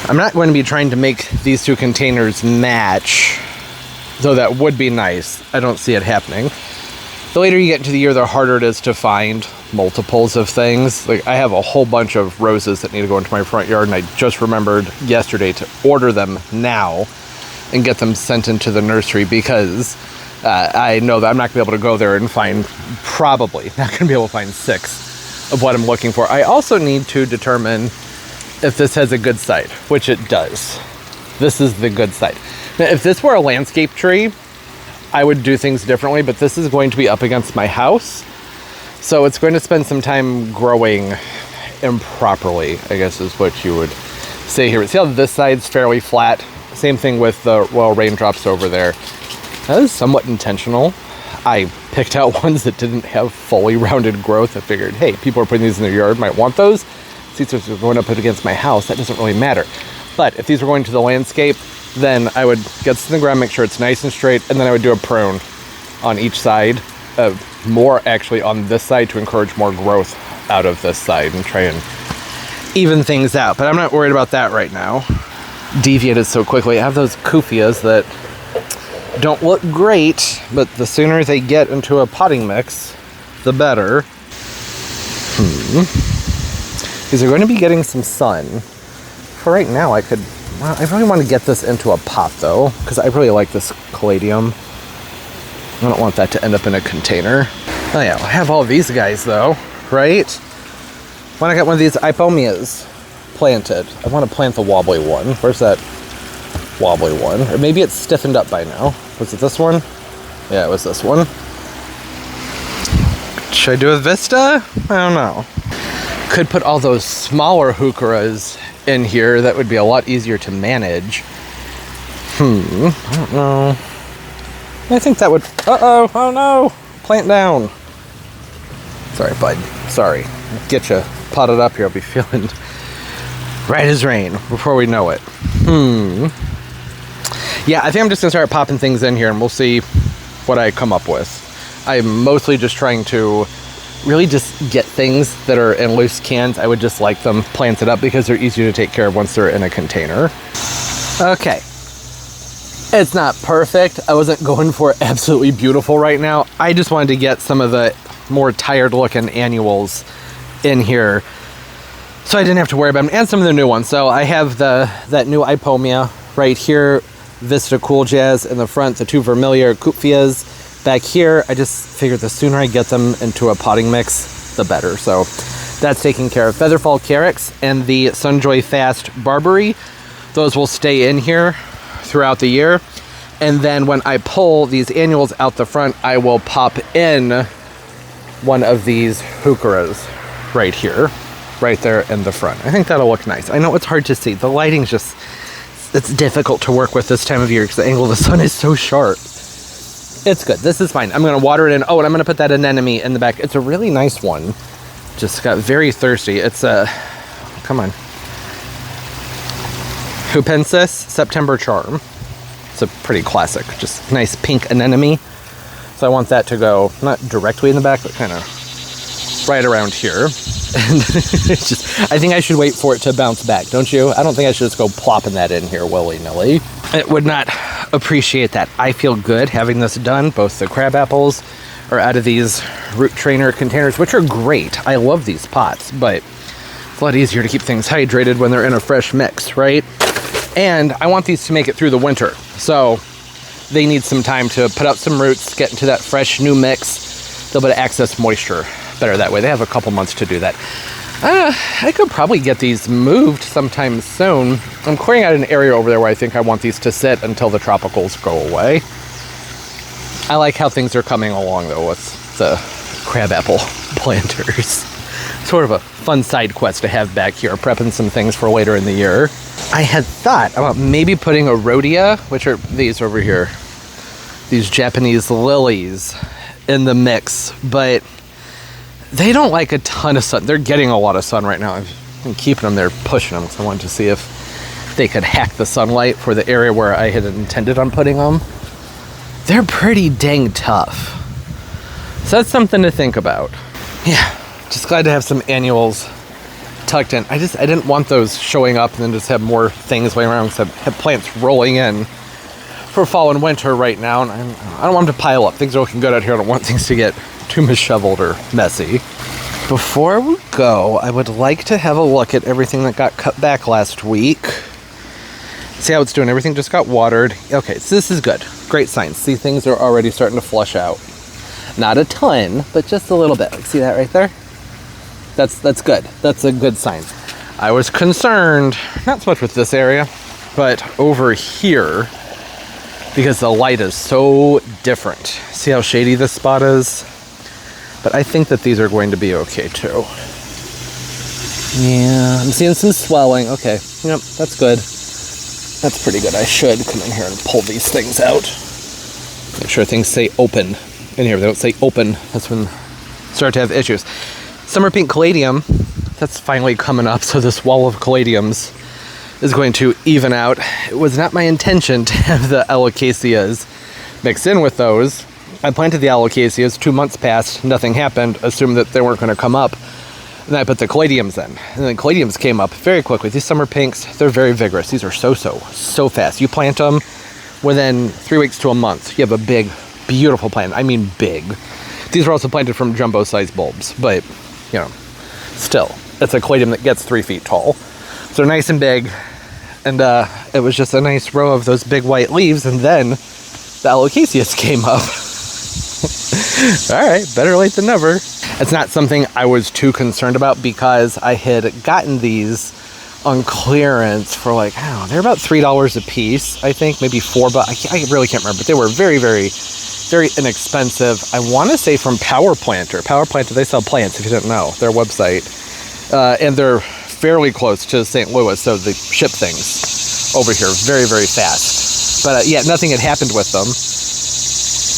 I'm not going to be trying to make these 2 containers match, though that would be nice. I don't see it happening. The later you get into the year, the harder it is to find multiples of things. Like, I have a whole bunch of roses that need to go into my front yard, and I just remembered yesterday to order them now and get them sent into the nursery, because I know that I'm not going to be able to go there and find, probably not going to be able to find 6 of what I'm looking for. I also need to determine if this has a good side, which it does. This is the good side. Now, if this were a landscape tree, I would do things differently, but this is going to be up against my house, so it's going to spend some time growing improperly, I guess is what you would say here. See how this side's fairly flat? Same thing with the royal raindrops over there. That is somewhat intentional. I picked out ones that didn't have fully rounded growth. I figured, hey, people are putting these in their yard, might want those. Since they're going up against my house, that doesn't really matter. But if these were going to the landscape, then I would get this in the ground, make sure it's nice and straight, and then I would do a prune on each side, more actually on this side, to encourage more growth out of this side and try and even things out. But I'm not worried about that right now. Deviated so quickly. I have those kufiyas that don't look great, but the sooner they get into a potting mix, the better. These are going to be getting some sun. For right now, I really want to get this into a pot, though, because I really like this caladium. I don't want that to end up in a container. Oh yeah, I have all these guys, though, right? When I got one of these ipomias planted, I want to plant the wobbly one. Where's that wobbly one? Or maybe it's stiffened up by now. Was it this one? Yeah, it was this one. Should I do a Vista? I don't know. Could put all those smaller Heucheras in here. That would be a lot easier to manage. I don't know. I think that would... oh no! Plant down. Sorry, bud. Sorry. Get you potted up here. I'll be feeling right as rain before we know it. Yeah, I think I'm just gonna start popping things in here and we'll see what I come up with. I'm mostly just trying to really just get things that are in loose cans. I would just like them planted up because they're easier to take care of once they're in a container. Okay. It's not perfect. I wasn't going for absolutely beautiful right now. I just wanted to get some of the more tired looking annuals in here so I didn't have to worry about them, and some of the new ones. So I have that new Ipomia right here, Vista Cool Jazz in the front, the 2 Vermilion Kufias back here. I just figured the sooner I get them into a potting mix, the better. So that's taken care of. Featherfall Carex and the Sunjoy Fast Barberry, those will stay in here throughout the year. And then when I pull these annuals out the front, I will pop in one of these Heucheras right here, right there in the front. I think that'll look nice. I know it's hard to see. The lighting's just, it's difficult to work with this time of year because the angle of the sun is so sharp. It's good. This is fine. I'm going to water it in. Oh, and I'm going to put that anemone in the back. It's a really nice one. Just got very thirsty. It's a, come on. Hupensis September Charm. It's a pretty classic, just nice pink anemone. So I want that to go not directly in the back, but kind of right around here. And it's just, I think I should wait for it to bounce back, don't you? I don't think I should just go plopping that in here willy-nilly. It would not appreciate that. I feel good having this done. Both the crab apples are out of these root trainer containers, which are great. I love these pots, but it's a lot easier to keep things hydrated when they're in a fresh mix, right? And I want these to make it through the winter. So they need some time to put out some roots, get into that fresh new mix. They'll be able to access moisture better that way. They have a couple months to do that. I could probably get these moved sometime soon. I'm clearing out an area over there where I think I want these to sit until the tropicals go away. I like how things are coming along though with the crabapple planters. Sort of a fun side quest to have back here, prepping some things for later in the year. I had thought about maybe putting a rhodia, which are these over here, these Japanese lilies, in the mix, but they don't like a ton of sun. They're getting a lot of sun right now. I've been keeping them there, pushing them, because I wanted to see if they could hack the sunlight for the area where I had intended on putting them. They're pretty dang tough. So that's something to think about. Yeah, just glad to have some annuals tucked in. I didn't want those showing up and then just have more things laying around, because I have plants rolling in for fall and winter right now, and I don't want them to pile up. Things are looking good out here. I don't want things to get too misshaveled or messy. Before we go, I would like to have a look at everything that got cut back last week. See how it's doing. Everything just got watered. Okay, so this is good. Great signs. See, things are already starting to flush out. Not a ton, but just a little bit. Like, see that right there? That's good. That's a good sign. I was concerned, not so much with this area, but over here, because the light is so different. See how shady this spot is? But I think that these are going to be okay too. Yeah, I'm seeing some swelling. Okay, yep, that's good. That's pretty good. I should come in here and pull these things out. Make sure things say open in here. If they don't say open, that's when start to have issues. Summer pink caladium, that's finally coming up. So this wall of caladiums is going to even out. It was not my intention to have the alocasias mixed in with those. I planted the alocasias, 2 months passed, nothing happened, assumed that they weren't going to come up. And then I put the caladiums in. And then caladiums came up very quickly. These summer pinks, they're very vigorous. These are so fast. You plant them within 3 weeks to a month. You have a big, beautiful plant. I mean big. These were also planted from jumbo-sized bulbs, but, you know, still, it's a caladium that gets 3 feet tall. So they're nice and big. And it was just a nice row of those big white leaves, and then the alocasias came up. All right, better late than never. It's not something I was too concerned about because I had gotten these on clearance for like, I don't know, they're about $3 a piece, I think, maybe $4. I really can't remember, but they were very, very, very inexpensive. I want to say from Power Planter. Power Planter, they sell plants, if you didn't know, their website. And they're fairly close to St. Louis, so they ship things over here very, very fast. But yeah, nothing had happened with them.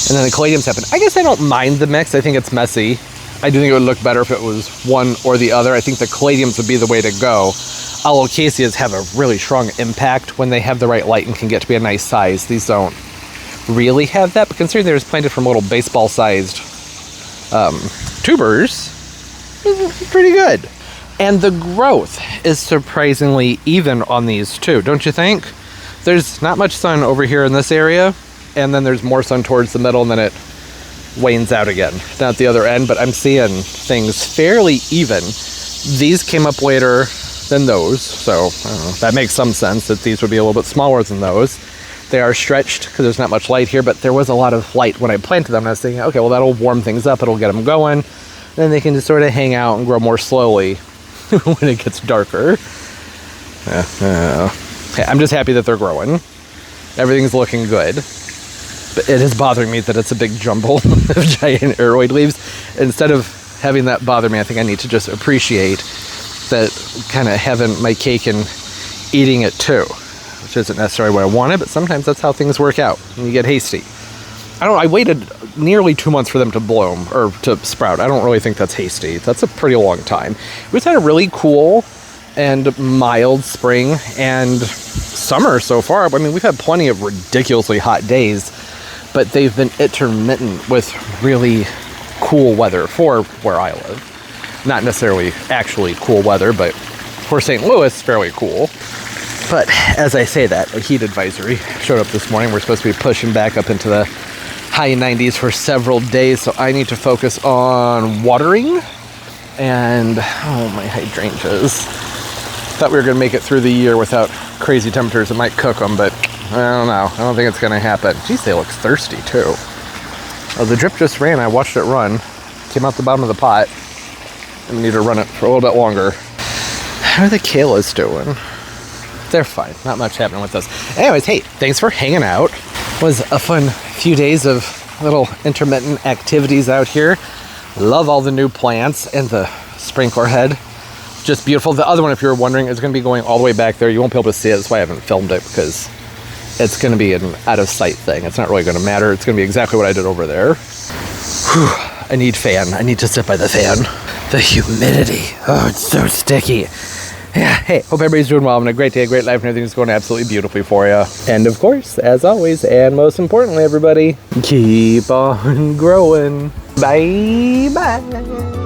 And then the caladiums happened. I guess I don't mind the mix. I think it's messy. I do think it would look better if it was one or the other. I think the caladiums would be the way to go. Alocasias have a really strong impact when they have the right light and can get to be a nice size. These don't really have that, but considering they're planted from little baseball-sized tubers, it's pretty good. And the growth is surprisingly even on these too, don't you think? There's not much sun over here in this area, and then there's more sun towards the middle, and then it wanes out again. Down at the other end, but I'm seeing things fairly even. These came up later than those, so I don't know, that makes some sense that these would be a little bit smaller than those. They are stretched because there's not much light here, but there was a lot of light when I planted them, and I was thinking, okay, well, that'll warm things up, it'll get them going, then they can just sort of hang out and grow more slowly when it gets darker. Okay, I'm just happy that they're growing. Everything's looking good. But it is bothering me that it's a big jumble of giant aroid leaves. Instead of having that bother me, I think I need to just appreciate that kind of having my cake and eating it too, which isn't necessarily what I wanted, but sometimes that's how things work out when you get hasty. I waited nearly 2 months for them to bloom or to sprout. I don't really think that's hasty. That's a pretty long time. We've had a really cool and mild spring and summer so far. I mean, we've had plenty of ridiculously hot days, but they've been intermittent with really cool weather for where I live. Not necessarily actually cool weather, but for St. Louis, fairly cool. But as I say that, a heat advisory showed up this morning. We're supposed to be pushing back up into the high 90s for several days, so I need to focus on watering and, my hydrangeas. Thought we were going to make it through the year without crazy temperatures. It might cook them, but I don't know. I don't think it's going to happen. Geez, they look thirsty too. Oh, the drip just ran. I watched it run. Came out the bottom of the pot. And we need to run it for a little bit longer. How are the Kaylas doing? They're fine. Not much happening with us. Anyways, hey, thanks for hanging out. It was a fun few days of little intermittent activities out here. Love all the new plants and the sprinkler head. Just beautiful. The other one, if you're wondering, is going to be going all the way back there. You won't be able to see it. That's why I haven't filmed it, because it's going to be an out-of-sight thing. It's not really going to matter. It's going to be exactly what I did over there. Whew. I need fan. I need to sit by the fan. The humidity. Oh, it's so sticky. Yeah, hey, hope everybody's doing well, having a great day, a great life, and everything's going absolutely beautifully for you. And of course, as always, and most importantly, everybody, keep on growing. Bye-bye.